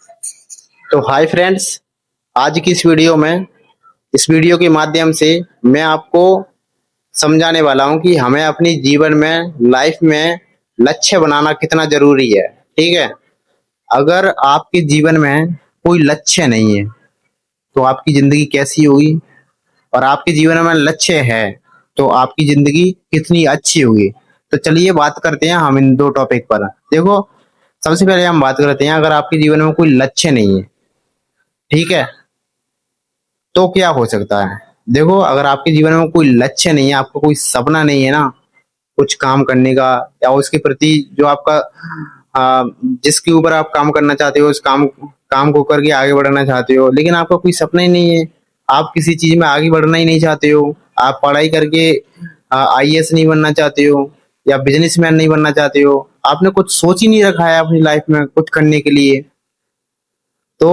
तो hi friends, आज की इस वीडियो के माध्यम से मैं आपको समझाने वाला हूं कि हमें अपनी जीवन में लाइफ में लक्ष्य बनाना कितना जरूरी है। ठीक है। अगर आपके जीवन में कोई लक्ष्य नहीं है तो आपकी जिंदगी कैसी होगी, और आपके जीवन में लक्ष्य है तो आपकी जिंदगी कितनी अच्छी होगी। तो चलिए बात करते हैं हम इन दो टॉपिक पर। देखो, सबसे पहले हम बात करते हैं, अगर आपके जीवन में कोई लक्ष्य नहीं है, ठीक है, तो क्या हो सकता है। देखो, अगर आपके जीवन में कोई लक्ष्य नहीं है, आपको कोई सपना नहीं है ना कुछ काम करने का, या उसके प्रति जो आपका जिसके ऊपर आप काम करना चाहते हो, उस काम काम को करके आगे बढ़ना चाहते हो, लेकिन आपका कोई सपना ही नहीं है, आप किसी चीज में आगे बढ़ना ही नहीं चाहते हो, आप पढ़ाई करके आईएएस नहीं बनना चाहते हो या बिजनेसमैन नहीं बनना चाहते हो, आपने कुछ सोच ही नहीं रखा है अपनी लाइफ में कुछ करने के लिए, तो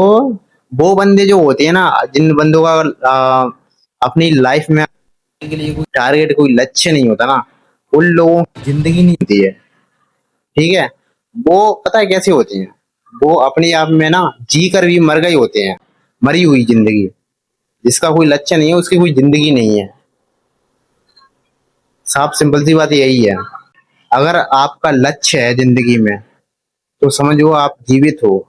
वो बंदे जो होते हैं ना, जिन बंदों का अपनी लाइफ में के लिए कोई टारगेट कोई लक्ष्य नहीं होता ना, उन लोगों की जिंदगी नहीं होती है। ठीक है। वो पता है कैसे होते हैं, वो अपने आप में ना जी कर भी मर गए होते हैं, मरी हुई जिंदगी। जिसका कोई लक्ष्य नहीं है उसकी कोई जिंदगी नहीं है। साफ सिंपल सी बात यही है। अगर आपका लक्ष्य है जिंदगी में तो समझो आप जीवित हो।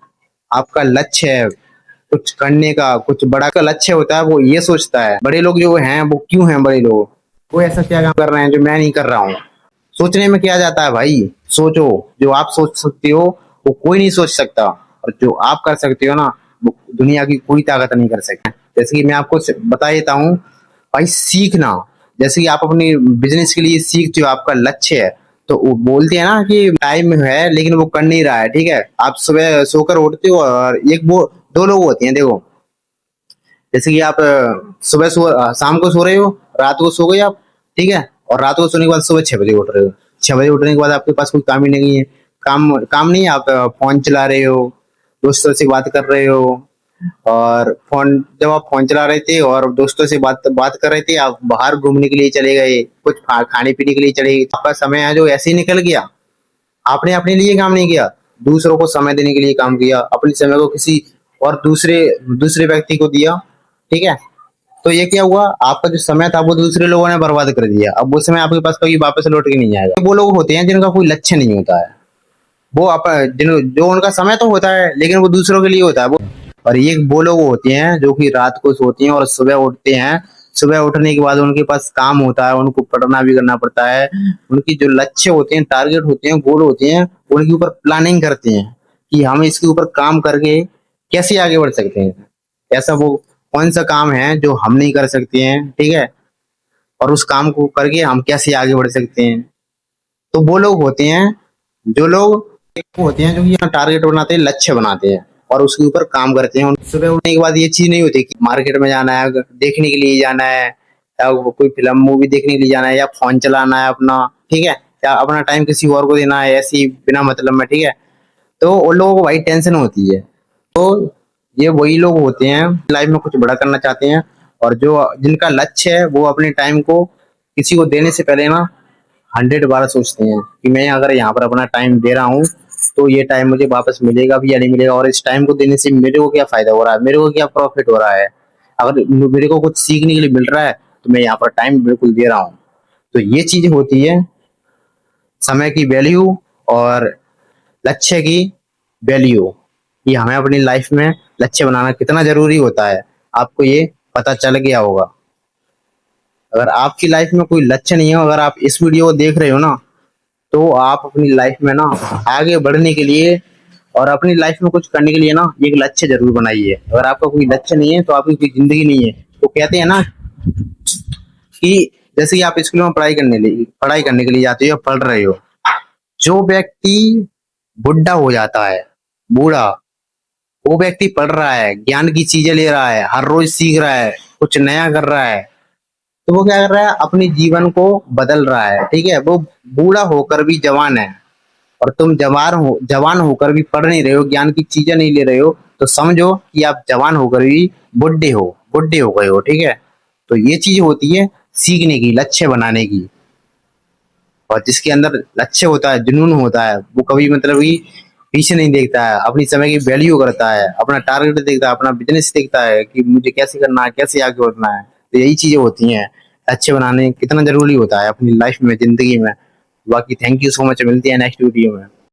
आपका लक्ष्य है कुछ करने का, कुछ बड़ा का लक्ष्य होता है, वो ये सोचता है। बड़े लोग जो हैं वो क्यों हैं बड़े लोग, वो ऐसा क्या काम कर रहे हैं जो मैं नहीं कर रहा हूँ। सोचने में क्या जाता है भाई, सोचो। जो आप सोच सकते हो वो कोई नहीं सोच सकता, और जो आप कर सकते हो ना वो दुनिया की कोई ताकत नहीं कर सकती। जैसे कि मैं आपको बता देता हूँ भाई, सीखना। जैसे कि आप अपनी बिजनेस के लिए सीखते हो, आपका लक्ष्य है, तो वो बोलते हैं ना कि टाइम है लेकिन वो कर नहीं रहा है। ठीक है। आप सुबह सोकर उठते हो, और एक वो दो लोग होते हैं। देखो, जैसे कि आप शाम को सो रहे हो, रात को सो गए आप, ठीक है, और रात को सोने के बाद सुबह 6 बजे उठ रहे हो। 6 बजे उठने के बाद आपके पास कोई काम ही नहीं है, काम काम नहीं है, आप फोन चला रहे हो, दोस्तों से बात कर रहे हो। और फोन जब आप फोन चला रहे थे और दोस्तों से बात बात कर रहे थे, आप बाहर घूमने के लिए चले गए, कुछ खाने पीने के लिए चले गए, आपका समय है जो ऐसे ही निकल गया। आपने अपने लिए काम नहीं किया, दूसरों को समय देने के लिए काम किया, अपने समय को किसी और दूसरे दूसरे व्यक्ति को दिया। ठीक है। तो ये क्या हुआ, आपका जो समय था वो दूसरे लोगों ने बर्बाद कर दिया। अब वो समय आपके पास कभी वापस लौट के नहीं आएगा। वो लोग होते हैं जिनका कोई लक्ष्य नहीं होता है, वो आप जो उनका समय तो होता है लेकिन वो दूसरों के लिए होता है वो। और ये वो लोग होते हैं जो कि रात को सोते हैं और सुबह उठते हैं। सुबह उठने के बाद उनके पास काम होता है, उनको पढ़ना भी करना पड़ता है। उनकी जो लक्ष्य होते हैं, टारगेट होते हैं, गोल होते हैं, उनके ऊपर प्लानिंग करते हैं कि हम इसके ऊपर काम करके कैसे आगे बढ़ सकते हैं। ऐसा वो कौन सा काम है जो हम नहीं कर सकते हैं, ठीक है, और उस काम को करके हम कैसे आगे बढ़ सकते हैं। तो वो लोग होते हैं जो लोग होते हैं जो कि यहाँ टारगेट बनाते हैं, लक्ष्य बनाते हैं और उसके ऊपर काम करते हैं। सुबह उठने के बाद ये चीज नहीं होती कि मार्केट में जाना है, देखने के लिए जाना है, या कोई फिल्म मूवी देखने के लिए जाना है, या फोन चलाना है अपना, ठीक है, या अपना टाइम किसी और को देना है ऐसी बिना मतलब में। ठीक है। तो उन लोगों को भाई टेंशन होती है। तो ये वही लोग होते हैं लाइफ में कुछ बड़ा करना चाहते हैं, और जो जिनका लक्ष्य है वो अपने टाइम को किसी को देने से पहले ना 100 बार सोचते हैं कि मैं अगर यहाँ पर अपना टाइम दे रहा हूँ तो ये टाइम मुझे वापस मिलेगा भी या नहीं मिलेगा, और इस टाइम को देने से मेरे को क्या फायदा हो रहा है, मेरे को क्या प्रॉफिट हो रहा है। अगर मेरे को कुछ सीखने के लिए मिल रहा है तो मैं यहाँ पर टाइम बिल्कुल दे रहा हूँ। तो ये चीज होती है समय की वैल्यू और लक्ष्य की वैल्यू। ये हमें अपनी लाइफ में लक्ष्य बनाना कितना जरूरी होता है, आपको ये पता चल गया होगा। अगर आपकी लाइफ में कोई लक्ष्य नहीं हो, अगर आप इस वीडियो को देख रहे हो ना, तो आप अपनी लाइफ में ना आगे बढ़ने के लिए और अपनी लाइफ में कुछ करने के लिए ना एक लक्ष्य जरूर बनाइए। अगर आपका कोई लक्ष्य नहीं है तो आपकी कोई जिंदगी नहीं है। तो कहते हैं ना कि जैसे कि आप स्कूल में पढ़ाई करने के लिए जाते हो या पढ़ रहे हो, जो व्यक्ति बुढ़ा हो जाता है, बूढ़ा, वो व्यक्ति पढ़ रहा है, ज्ञान की चीजें ले रहा है, हर रोज सीख रहा है, कुछ नया कर रहा है, तो वो क्या कर रहा है, अपने जीवन को बदल रहा है। ठीक है। वो बूढ़ा होकर भी जवान है, और तुम जवान होकर भी पढ़ नहीं रहे हो, ज्ञान की चीजें नहीं ले रहे हो, तो समझो कि आप जवान होकर भी बुढ़े हो गए हो। ठीक है। तो ये चीज होती है सीखने की, लक्ष्य बनाने की। और जिसके अंदर लक्ष्य होता है, जुनून होता है, वो कभी मतलब कि पीछे नहीं देखता है, अपनी समय की वैल्यू करता है, अपना टारगेट देखता है, अपना बिजनेस देखता है कि मुझे कैसे करना है, कैसे आगे बढ़ना है। तो यही चीजें होती हैं, अच्छे बनाने कितना जरूरी होता है अपनी लाइफ में, जिंदगी में। बाकी थैंक यू सो मच, मिलती है नेक्स्ट वीडियो में।